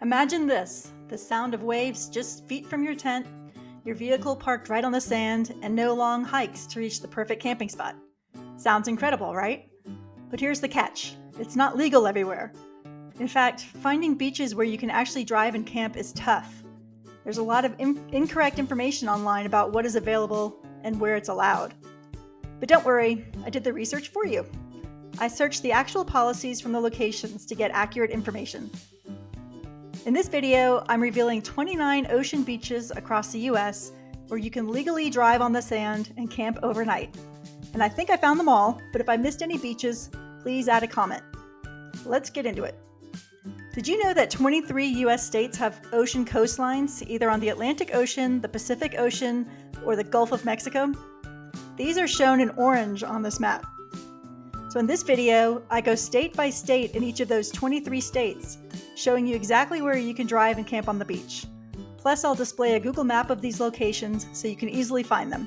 Imagine this, the sound of waves just feet from your tent, your vehicle parked right on the sand, and no long hikes to reach the perfect camping spot. Sounds incredible, right? But here's the catch. It's not legal everywhere. In fact, finding beaches where you can actually drive and camp is tough. There's a lot of incorrect information online about what is available and where it's allowed. But don't worry, I did the research for you. I searched the actual policies from the locations to get accurate information. In this video, I'm revealing 29 ocean beaches across the US where you can legally drive on the sand and camp overnight. And I think I found them all, but if I missed any beaches, please add a comment. Let's get into it. Did you know that 23 US states have ocean coastlines, either on the Atlantic Ocean, the Pacific Ocean, or the Gulf of Mexico? These are shown in orange on this map. So in this video, I go state by state in each of those 23 states, showing you exactly where you can drive and camp on the beach. Plus, I'll display a Google map of these locations so you can easily find them.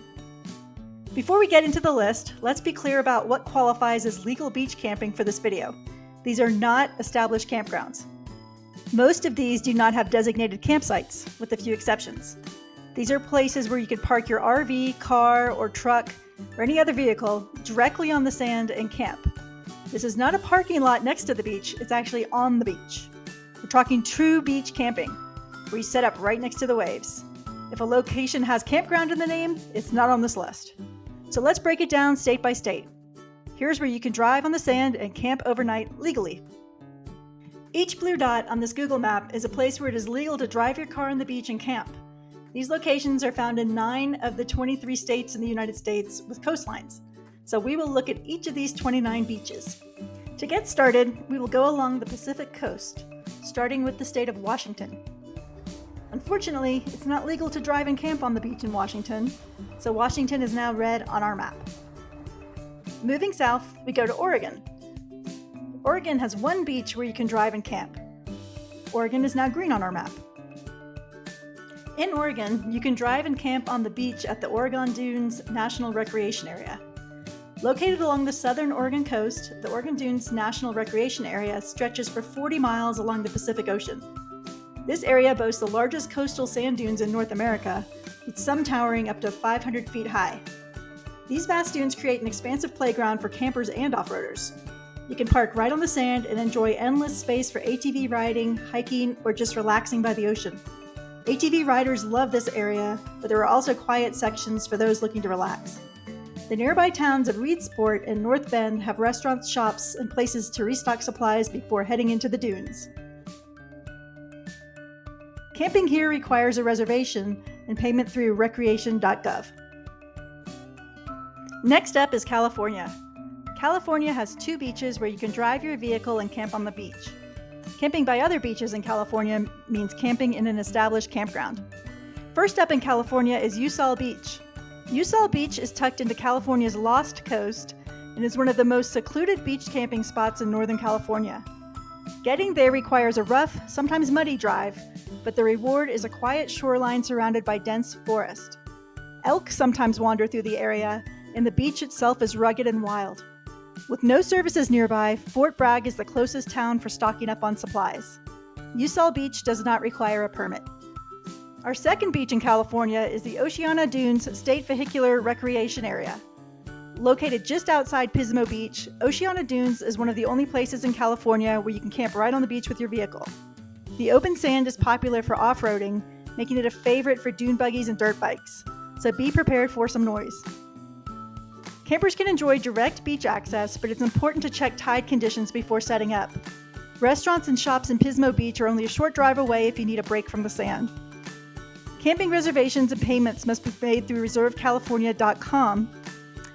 Before we get into the list, let's be clear about what qualifies as legal beach camping for this video. These are not established campgrounds. Most of these do not have designated campsites, with a few exceptions. These are places where you can park your RV, car, or truck, or any other vehicle directly on the sand and camp. This is not a parking lot next to the beach, it's actually on the beach. We're talking true beach camping, where you set up right next to the waves. If a location has campground in the name, it's not on this list. So let's break it down state by state. Here's where you can drive on the sand and camp overnight legally. Each blue dot on this Google map is a place where it is legal to drive your car on the beach and camp. These locations are found in 9 of the 23 states in the United States with coastlines. So we will look at each of these 29 beaches. To get started, we will go along the Pacific coast, starting with the state of Washington. Unfortunately, it's not legal to drive and camp on the beach in Washington, so Washington is now red on our map. Moving south, we go to Oregon. Oregon has one beach where you can drive and camp. Oregon is now green on our map. In Oregon, you can drive and camp on the beach at the Oregon Dunes National Recreation Area. Located along the southern Oregon coast, the Oregon Dunes National Recreation Area stretches for 40 miles along the Pacific Ocean. This area boasts the largest coastal sand dunes in North America, with some towering up to 500 feet high. These vast dunes create an expansive playground for campers and off-roaders. You can park right on the sand and enjoy endless space for ATV riding, hiking, or just relaxing by the ocean. ATV riders love this area, but there are also quiet sections for those looking to relax. The nearby towns of Reedsport and North Bend have restaurants, shops, and places to restock supplies before heading into the dunes. Camping here requires a reservation and payment through recreation.gov. Next up is California. California has 2 beaches where you can drive your vehicle and camp on the beach. Camping by other beaches in California means camping in an established campground. First up in California is Usal Beach. Usal Beach is tucked into California's Lost Coast and is one of the most secluded beach camping spots in Northern California. Getting there requires a rough, sometimes muddy drive, but the reward is a quiet shoreline surrounded by dense forest. Elk sometimes wander through the area, and the beach itself is rugged and wild. With no services nearby, Fort Bragg is the closest town for stocking up on supplies. Usal Beach does not require a permit. Our second beach in California is the Oceana Dunes State Vehicular Recreation Area. Located just outside Pismo Beach, Oceana Dunes is one of the only places in California where you can camp right on the beach with your vehicle. The open sand is popular for off-roading, making it a favorite for dune buggies and dirt bikes, so be prepared for some noise. Campers can enjoy direct beach access, but it's important to check tide conditions before setting up. Restaurants and shops in Pismo Beach are only a short drive away if you need a break from the sand. Camping reservations and payments must be made through reservecalifornia.com,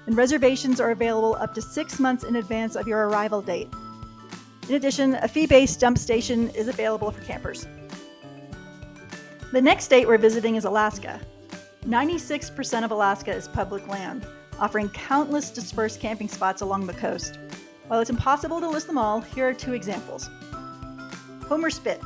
and reservations are available up to 6 months in advance of your arrival date. In addition, a fee-based dump station is available for campers. The next state we're visiting is Alaska. 96% of Alaska is public land, offering countless dispersed camping spots along the coast. While it's impossible to list them all, here are 2 examples. Homer Spit.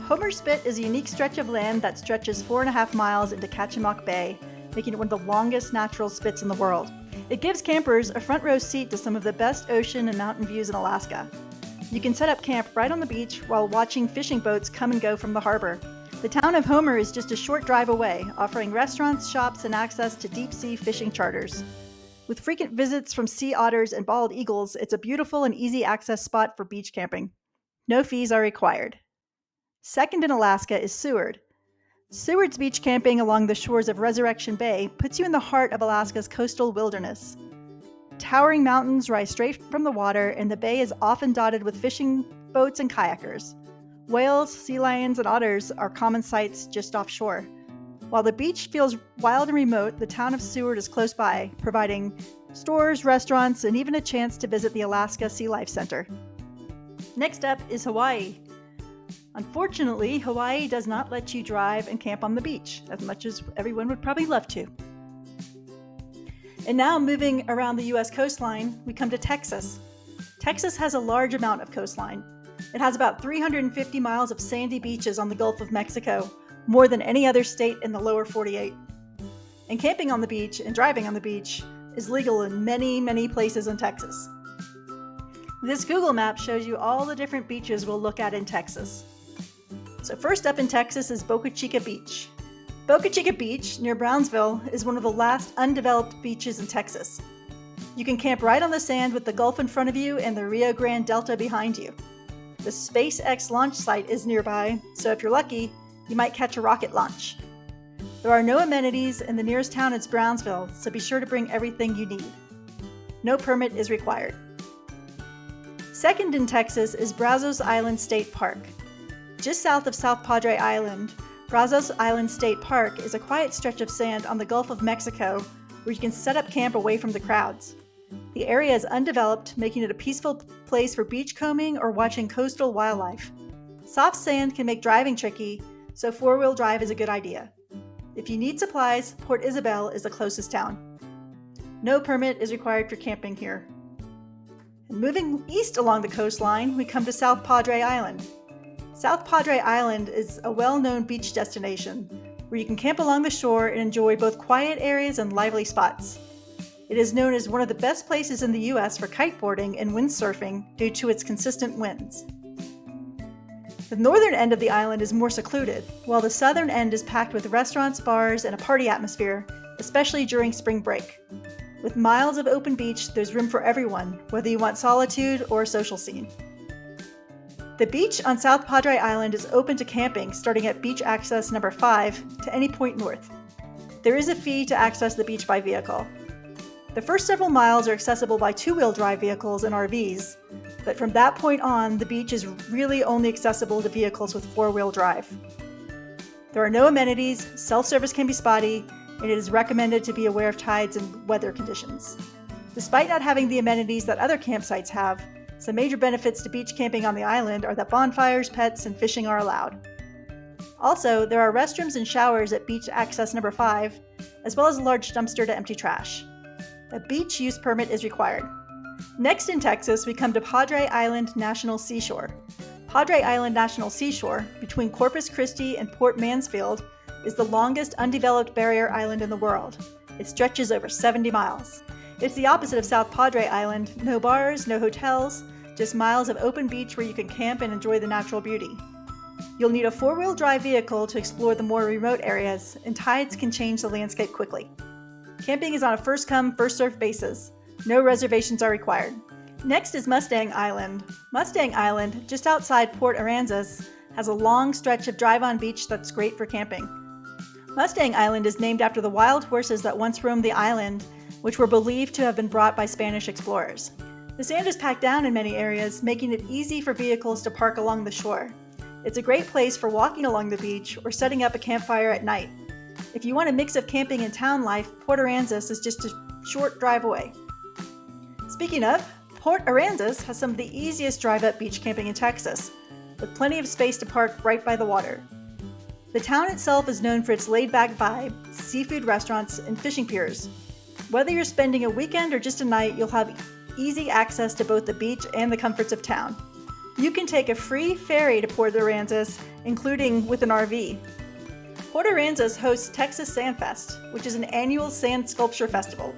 Homer Spit is a unique stretch of land that stretches 4.5 miles into Kachemak Bay, making it one of the longest natural spits in the world. It gives campers a front row seat to some of the best ocean and mountain views in Alaska. You can set up camp right on the beach while watching fishing boats come and go from the harbor. The town of Homer is just a short drive away, offering restaurants, shops, and access to deep-sea fishing charters. With frequent visits from sea otters and bald eagles, it's a beautiful and easy access spot for beach camping. No fees are required. Second in Alaska is Seward. Seward's beach camping along the shores of Resurrection Bay puts you in the heart of Alaska's coastal wilderness. Towering mountains rise straight from the water, and the bay is often dotted with fishing boats and kayakers. Whales, sea lions, and otters are common sights just offshore. While the beach feels wild and remote, the town of Seward is close by, providing stores, restaurants, and even a chance to visit the Alaska Sea Life Center. Next up is Hawaii. Unfortunately, Hawaii does not let you drive and camp on the beach, as much as everyone would probably love to. And now, moving around the U.S. coastline, we come to Texas. Texas has a large amount of coastline. It has about 350 miles of sandy beaches on the Gulf of Mexico, more than any other state in the lower 48. And camping on the beach and driving on the beach is legal in many, many places in Texas. This Google map shows you all the different beaches we'll look at in Texas. So first up in Texas is Boca Chica Beach. Boca Chica Beach, near Brownsville, is one of the last undeveloped beaches in Texas. You can camp right on the sand with the Gulf in front of you and the Rio Grande Delta behind you. The SpaceX launch site is nearby, so if you're lucky, you might catch a rocket launch. There are no amenities, and the nearest town is Brownsville, so be sure to bring everything you need. No permit is required. Second in Texas is Brazos Island State Park. Just south of South Padre Island, Brazos Island State Park is a quiet stretch of sand on the Gulf of Mexico where you can set up camp away from the crowds. The area is undeveloped, making it a peaceful place for beachcombing or watching coastal wildlife. Soft sand can make driving tricky, so four-wheel drive is a good idea. If you need supplies, Port Isabel is the closest town. No permit is required for camping here. And moving east along the coastline, we come to South Padre Island. South Padre Island is a well-known beach destination where you can camp along the shore and enjoy both quiet areas and lively spots. It is known as one of the best places in the U.S. for kiteboarding and windsurfing due to its consistent winds. The northern end of the island is more secluded, while the southern end is packed with restaurants, bars, and a party atmosphere, especially during spring break. With miles of open beach, there's room for everyone, whether you want solitude or a social scene. The beach on South Padre Island is open to camping starting at beach access number 5 to any point north. There is a fee to access the beach by vehicle. The first several miles are accessible by two-wheel drive vehicles and RVs, but from that point on, the beach is really only accessible to vehicles with four-wheel drive. There are no amenities, self-service can be spotty, and it is recommended to be aware of tides and weather conditions. Despite not having the amenities that other campsites have, some major benefits to beach camping on the island are that bonfires, pets, and fishing are allowed. Also, there are restrooms and showers at beach access number 5, as well as a large dumpster to empty trash. A beach use permit is required. Next in Texas, we come to Padre Island National Seashore. Padre Island National Seashore, between Corpus Christi and Port Mansfield, is the longest undeveloped barrier island in the world. It stretches over 70 miles. It's the opposite of South Padre Island. No bars, no hotels, just miles of open beach where you can camp and enjoy the natural beauty. You'll need a four-wheel drive vehicle to explore the more remote areas, and tides can change the landscape quickly. Camping is on a first-come, first-served basis. No reservations are required. Next is Mustang Island. Mustang Island, just outside Port Aransas, has a long stretch of drive-on beach that's great for camping. Mustang Island is named after the wild horses that once roamed the island, which were believed to have been brought by Spanish explorers. The sand is packed down in many areas, making it easy for vehicles to park along the shore. It's a great place for walking along the beach or setting up a campfire at night. If you want a mix of camping and town life, Port Aransas is just a short drive away. Speaking of, Port Aransas has some of the easiest drive-up beach camping in Texas, with plenty of space to park right by the water. The town itself is known for its laid-back vibe, seafood restaurants, and fishing piers. Whether you're spending a weekend or just a night, you'll have easy access to both the beach and the comforts of town. You can take a free ferry to Port Aransas, including with an RV. Port Aransas hosts Texas Sand Fest, which is an annual sand sculpture festival.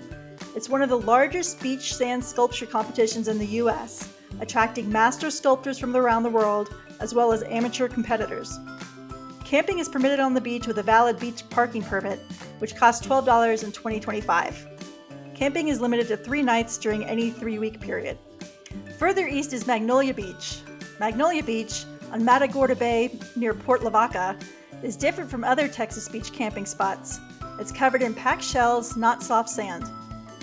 It's one of the largest beach sand sculpture competitions in the U.S., attracting master sculptors from around the world, as well as amateur competitors. Camping is permitted on the beach with a valid beach parking permit, which costs $12 in 2025. Camping is limited to 3 nights during any 3-week period. Further east is Magnolia Beach. Magnolia Beach, on Matagorda Bay near Port Lavaca, is different from other Texas beach camping spots. It's covered in packed shells, not soft sand.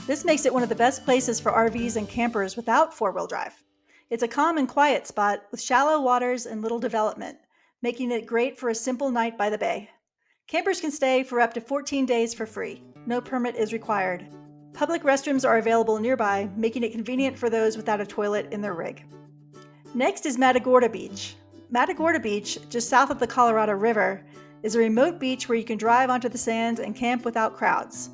This makes it one of the best places for RVs and campers without 4-wheel drive. It's a calm and quiet spot with shallow waters and little development, making it great for a simple night by the bay. Campers can stay for up to 14 days for free. No permit is required. Public restrooms are available nearby, making it convenient for those without a toilet in their rig. Next is Matagorda Beach. Matagorda Beach, just south of the Colorado River, is a remote beach where you can drive onto the sand and camp without crowds.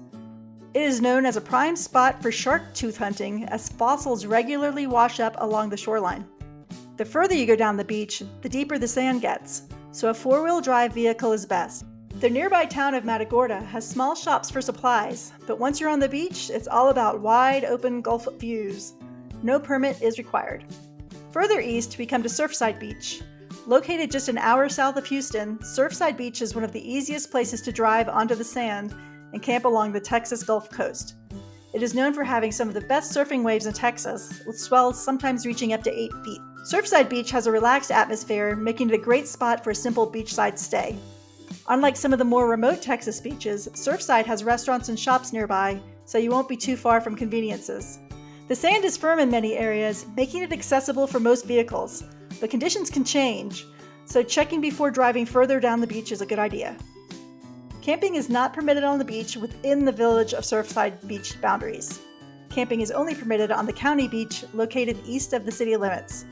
It is known as a prime spot for shark tooth hunting, as fossils regularly wash up along the shoreline. The further you go down the beach, the deeper the sand gets, so a 4-wheel drive vehicle is best. The nearby town of Matagorda has small shops for supplies, but once you're on the beach, it's all about wide open Gulf views. No permit is required. Further east, we come to Surfside Beach. Located just an hour south of Houston, Surfside Beach is one of the easiest places to drive onto the sand and camp along the Texas Gulf Coast. It is known for having some of the best surfing waves in Texas, with swells sometimes reaching up to 8 feet. Surfside Beach has a relaxed atmosphere, making it a great spot for a simple beachside stay. Unlike some of the more remote Texas beaches, Surfside has restaurants and shops nearby, so you won't be too far from conveniences. The sand is firm in many areas, making it accessible for most vehicles, but conditions can change, so checking before driving further down the beach is a good idea. Camping is not permitted on the beach within the village of Surfside Beach boundaries. Camping is only permitted on the county beach located east of the city limits.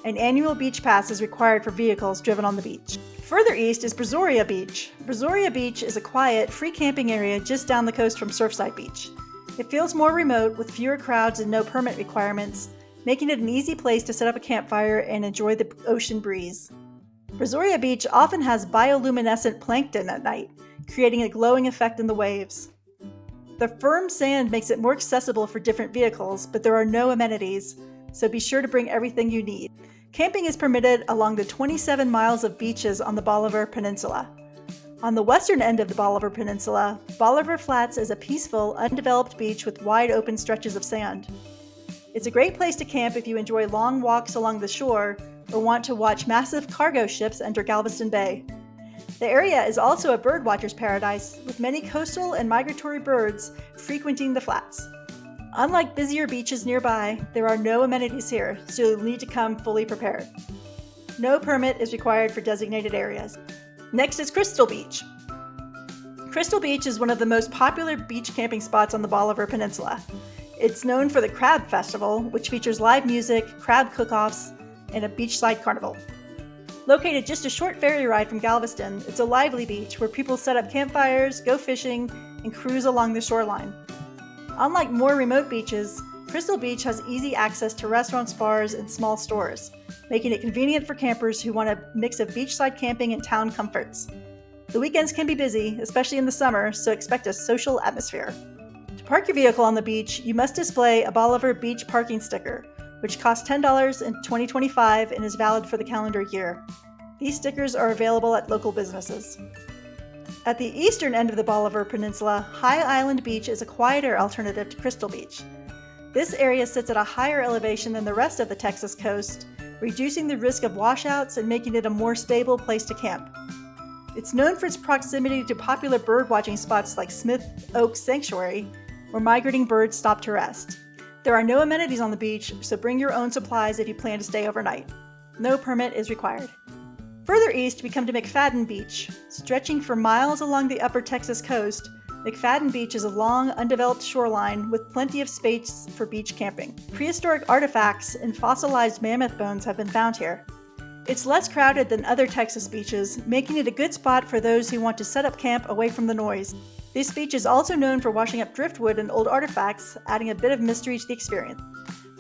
An annual beach pass is required for vehicles driven on the beach. Further east is Brazoria Beach. Brazoria Beach is a quiet, free camping area just down the coast from Surfside Beach. It feels more remote with fewer crowds and no permit requirements, making it an easy place to set up a campfire and enjoy the ocean breeze. Brazoria Beach often has bioluminescent plankton at night, creating a glowing effect in the waves. The firm sand makes it more accessible for different vehicles, but there are no amenities, so be sure to bring everything you need. Camping is permitted along the 27 miles of beaches on the Bolivar Peninsula. On the western end of the Bolivar Peninsula, Bolivar Flats is a peaceful, undeveloped beach with wide open stretches of sand. It's a great place to camp if you enjoy long walks along the shore or want to watch massive cargo ships enter Galveston Bay. The area is also a birdwatcher's paradise, with many coastal and migratory birds frequenting the flats. Unlike busier beaches nearby, there are no amenities here, so you'll need to come fully prepared. No permit is required for designated areas. Next is Crystal Beach. Crystal Beach is one of the most popular beach camping spots on the Bolivar Peninsula. It's known for the Crab Festival, which features live music, crab cook-offs, and a beachside carnival. Located just a short ferry ride from Galveston, it's a lively beach where people set up campfires, go fishing, and cruise along the shoreline. Unlike more remote beaches, Crystal Beach has easy access to restaurants, bars, and small stores, making it convenient for campers who want a mix of beachside camping and town comforts. The weekends can be busy, especially in the summer, so expect a social atmosphere. To park your vehicle on the beach, you must display a Bolivar Beach parking sticker, which costs $10 in 2025 and is valid for the calendar year. These stickers are available at local businesses. At the eastern end of the Bolivar Peninsula, High Island Beach is a quieter alternative to Crystal Beach. This area sits at a higher elevation than the rest of the Texas coast, reducing the risk of washouts and making it a more stable place to camp. It's known for its proximity to popular birdwatching spots like Smith Oak Sanctuary, where migrating birds stop to rest. There are no amenities on the beach, so bring your own supplies if you plan to stay overnight. No permit is required. Further east, we come to McFadden Beach. Stretching for miles along the upper Texas coast, McFadden Beach is a long, undeveloped shoreline with plenty of space for beach camping. Prehistoric artifacts and fossilized mammoth bones have been found here. It's less crowded than other Texas beaches, making it a good spot for those who want to set up camp away from the noise. This beach is also known for washing up driftwood and old artifacts, adding a bit of mystery to the experience.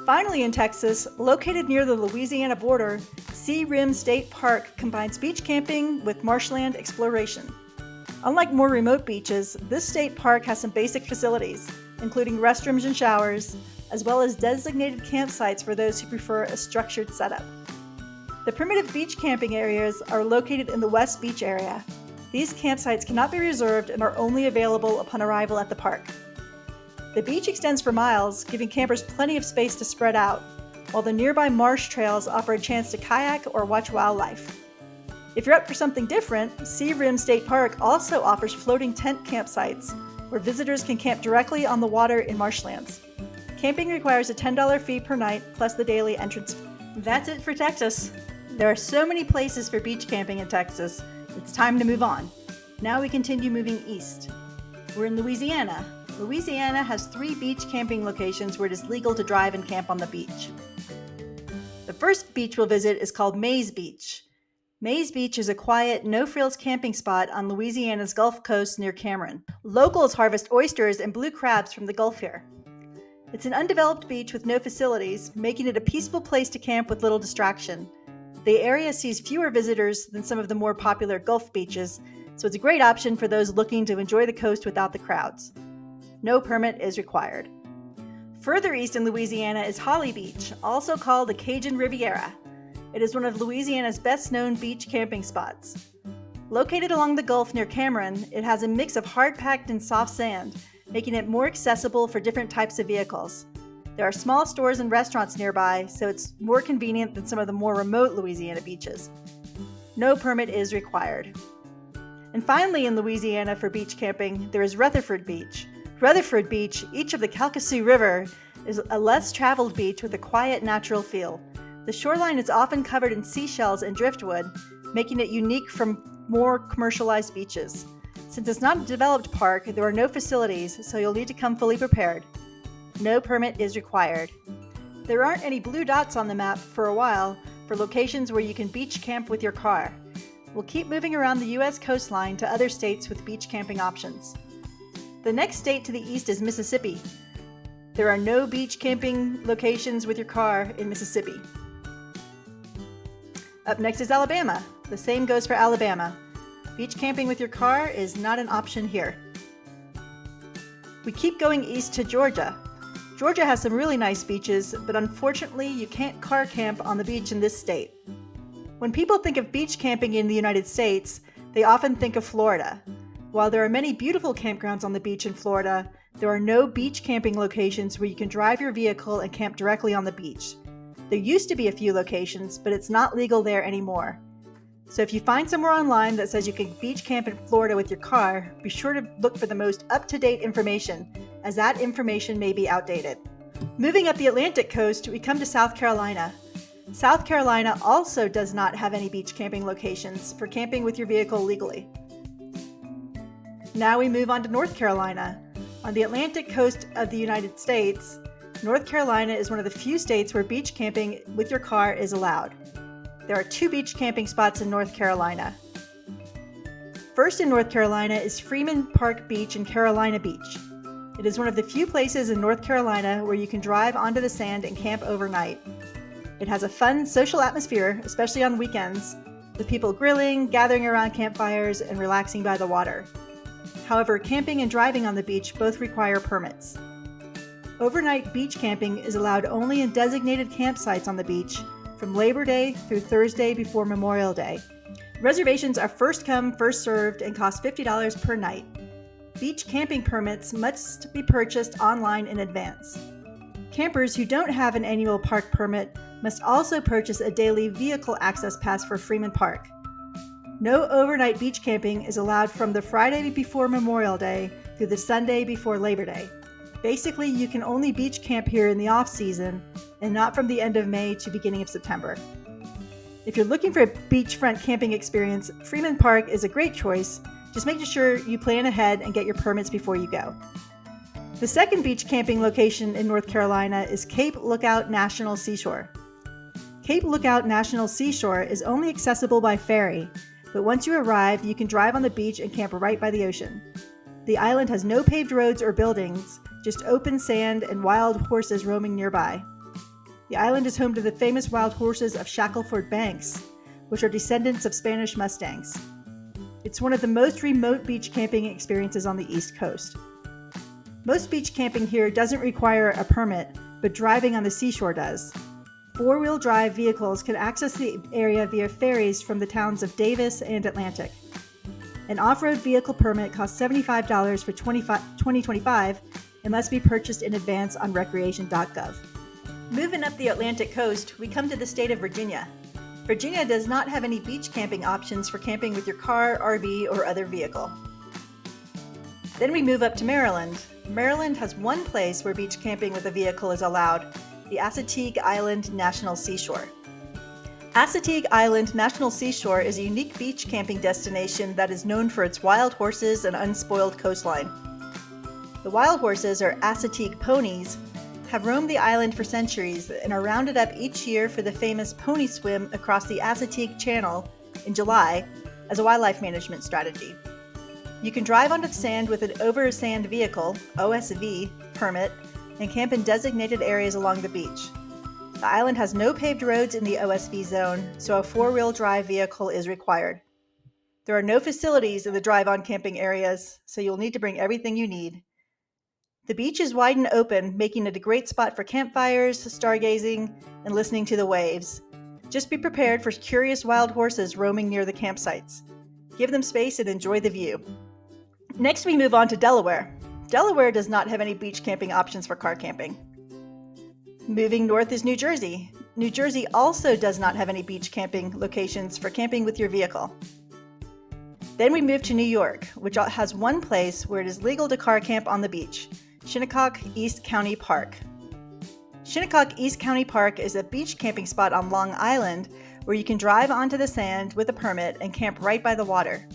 Finally in Texas, located near the Louisiana border, Sea Rim State Park combines beach camping with marshland exploration. Unlike more remote beaches, this state park has some basic facilities, including restrooms and showers, as well as designated campsites for those who prefer a structured setup. The primitive beach camping areas are located in the West Beach area. These campsites cannot be reserved and are only available upon arrival at the park. The beach extends for miles, giving campers plenty of space to spread out, while the nearby marsh trails offer a chance to kayak or watch wildlife. If you're up for something different, Sea Rim State Park also offers floating tent campsites where visitors can camp directly on the water in marshlands. Camping requires a $10 fee per night plus the daily entrance fee. That's it for Texas. There are so many places for beach camping in Texas. It's time to move on. Now we continue moving east. We're in Louisiana. Louisiana has 3 beach camping locations where it is legal to drive and camp on the beach. The first beach we'll visit is called Mays Beach. Mays Beach is a quiet, no-frills camping spot on Louisiana's Gulf Coast near Cameron. Locals harvest oysters and blue crabs from the Gulf here. It's an undeveloped beach with no facilities, making it a peaceful place to camp with little distraction. The area sees fewer visitors than some of the more popular Gulf beaches, so it's a great option for those looking to enjoy the coast without the crowds. No permit is required. Further east in Louisiana is Holly Beach, also called the Cajun Riviera. It is one of Louisiana's best-known beach camping spots. Located along the Gulf near Cameron, it has a mix of hard-packed and soft sand, making it more accessible for different types of vehicles. There are small stores and restaurants nearby, so it's more convenient than some of the more remote Louisiana beaches. No permit is required. And finally in Louisiana for beach camping, there is Rutherford Beach. Rutherford Beach, east of the Calcasieu River, is a less traveled beach with a quiet, natural feel. The shoreline is often covered in seashells and driftwood, making it unique from more commercialized beaches. Since it's not a developed park, there are no facilities, so you'll need to come fully prepared. No permit is required. There aren't any blue dots on the map for a while for locations where you can beach camp with your car. We'll keep moving around the U.S. coastline to other states with beach camping options. The next state to the east is Mississippi. There are no beach camping locations with your car in Mississippi. Up next is Alabama. The same goes for Alabama. Beach camping with your car is not an option here. We keep going east to Georgia. Georgia has some really nice beaches, but unfortunately you can't car camp on the beach in this state. When people think of beach camping in the United States, they often think of Florida. While there are many beautiful campgrounds on the beach in Florida, there are no beach camping locations where you can drive your vehicle and camp directly on the beach. There used to be a few locations, but it's not legal there anymore. So if you find somewhere online that says you can beach camp in Florida with your car, be sure to look for the most up-to-date information, as that information may be outdated. Moving up the Atlantic coast, we come to South Carolina. South Carolina also does not have any beach camping locations for camping with your vehicle legally. Now we move on to North Carolina. On the Atlantic coast of the United States, North Carolina is one of the few states where beach camping with your car is allowed. There are 2 beach camping spots in North Carolina. First in North Carolina is Freeman Park Beach and Carolina Beach. It is one of the few places in North Carolina where you can drive onto the sand and camp overnight. It has a fun social atmosphere, especially on weekends, with people grilling, gathering around campfires, and relaxing by the water. However, camping and driving on the beach both require permits. Overnight beach camping is allowed only in designated campsites on the beach from Labor Day through Thursday before Memorial Day. Reservations are first come, first served and cost $50 per night. Beach camping permits must be purchased online in advance. Campers who don't have an annual park permit must also purchase a daily vehicle access pass for Freeman Park. No overnight beach camping is allowed from the Friday before Memorial Day through the Sunday before Labor Day. Basically, you can only beach camp here in the off-season and not from the end of May to beginning of September. If you're looking for a beachfront camping experience, Freeman Park is a great choice. Just make sure you plan ahead and get your permits before you go. The second beach camping location in North Carolina is Cape Lookout National Seashore. Cape Lookout National Seashore is only accessible by ferry, but once you arrive, you can drive on the beach and camp right by the ocean. The island has no paved roads or buildings, just open sand and wild horses roaming nearby. The island is home to the famous wild horses of Shackleford Banks, which are descendants of Spanish Mustangs. It's one of the most remote beach camping experiences on the East Coast. Most beach camping here doesn't require a permit, but driving on the seashore does. Four-wheel drive vehicles can access the area via ferries from the towns of Davis and Atlantic. An off-road vehicle permit costs $75 for 2025 and must be purchased in advance on recreation.gov. Moving up the Atlantic coast, we come to the state of Virginia. Virginia does not have any beach camping options for camping with your car, RV, or other vehicle. Then we move up to Maryland. Maryland has one place where beach camping with a vehicle is allowed, the Assateague Island National Seashore. Assateague Island National Seashore is a unique beach camping destination that is known for its wild horses and unspoiled coastline. The wild horses, or Assateague ponies, have roamed the island for centuries and are rounded up each year for the famous pony swim across the Assateague Channel in July as a wildlife management strategy. You can drive onto the sand with an over-sand vehicle, OSV, permit and camp in designated areas along the beach. The island has no paved roads in the OSV zone, so a four-wheel drive vehicle is required. There are no facilities in the drive-on camping areas, so you'll need to bring everything you need. The beach is wide and open, making it a great spot for campfires, stargazing, and listening to the waves. Just be prepared for curious wild horses roaming near the campsites. Give them space and enjoy the view. Next, we move on to Delaware. Delaware does not have any beach camping options for car camping. Moving north is New Jersey. New Jersey also does not have any beach camping locations for camping with your vehicle. Then we move to New York, which has one place where it is legal to car camp on the beach, Shinnecock East County Park. Shinnecock East County Park is a beach camping spot on Long Island where you can drive onto the sand with a permit and camp right by the water.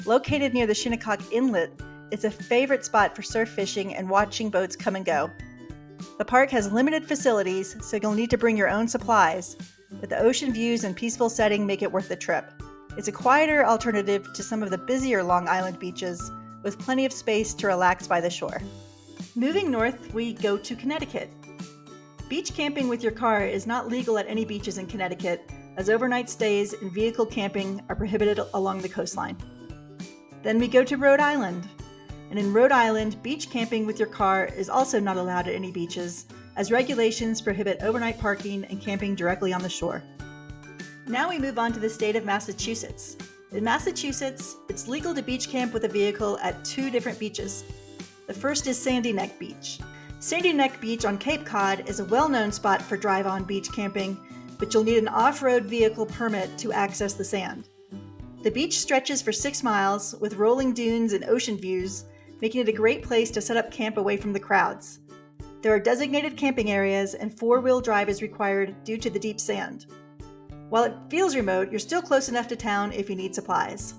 Located near the Shinnecock Inlet, it's a favorite spot for surf fishing and watching boats come and go. The park has limited facilities, so you'll need to bring your own supplies, but the ocean views and peaceful setting make it worth the trip. It's a quieter alternative to some of the busier Long Island beaches, with plenty of space to relax by the shore. Moving north, we go to Connecticut. Beach camping with your car is not legal at any beaches in Connecticut, as overnight stays and vehicle camping are prohibited along the coastline. Then we go to Rhode Island. And in Rhode Island, beach camping with your car is also not allowed at any beaches, as regulations prohibit overnight parking and camping directly on the shore. Now we move on to the state of Massachusetts. In Massachusetts, it's legal to beach camp with a vehicle at two different beaches. The first is Sandy Neck Beach. Sandy Neck Beach on Cape Cod is a well-known spot for drive-on beach camping, but you'll need an off-road vehicle permit to access the sand. The beach stretches for 6 miles with rolling dunes and ocean views, making it a great place to set up camp away from the crowds. There are designated camping areas and four-wheel drive is required due to the deep sand. While it feels remote, you're still close enough to town if you need supplies.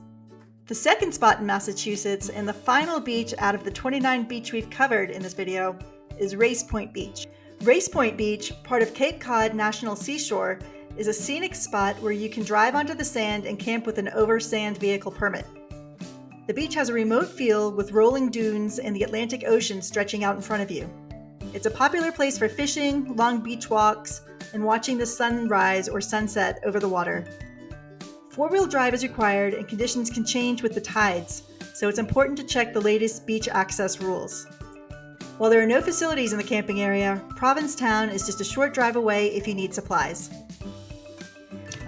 The second spot in Massachusetts and the final beach out of the 29 beach we've covered in this video is Race Point Beach. Race Point Beach, part of Cape Cod National Seashore, is a scenic spot where you can drive onto the sand and camp with an over-sand vehicle permit. The beach has a remote feel with rolling dunes and the Atlantic Ocean stretching out in front of you. It's a popular place for fishing, long beach walks, and watching the sunrise or sunset over the water. Four-wheel drive is required and conditions can change with the tides, so it's important to check the latest beach access rules. While there are no facilities in the camping area, Provincetown is just a short drive away if you need supplies.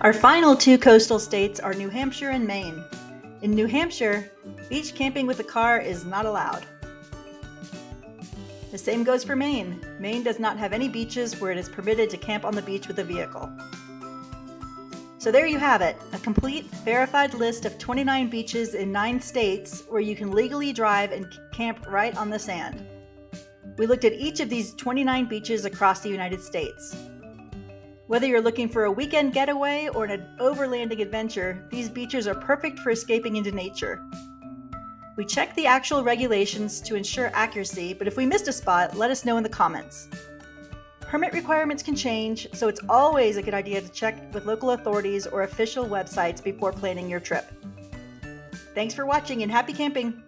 Our final two coastal states are New Hampshire and Maine. In New Hampshire, beach camping with a car is not allowed. The same goes for Maine. Maine does not have any beaches where it is permitted to camp on the beach with a vehicle. So there you have it, a complete, verified list of 29 beaches in 9 states where you can legally drive and camp right on the sand. We looked at each of these 29 beaches across the United States. Whether you're looking for a weekend getaway or an overlanding adventure, these beaches are perfect for escaping into nature. We checked the actual regulations to ensure accuracy, but if we missed a spot, let us know in the comments. Permit requirements can change, so it's always a good idea to check with local authorities or official websites before planning your trip. Thanks for watching and happy camping!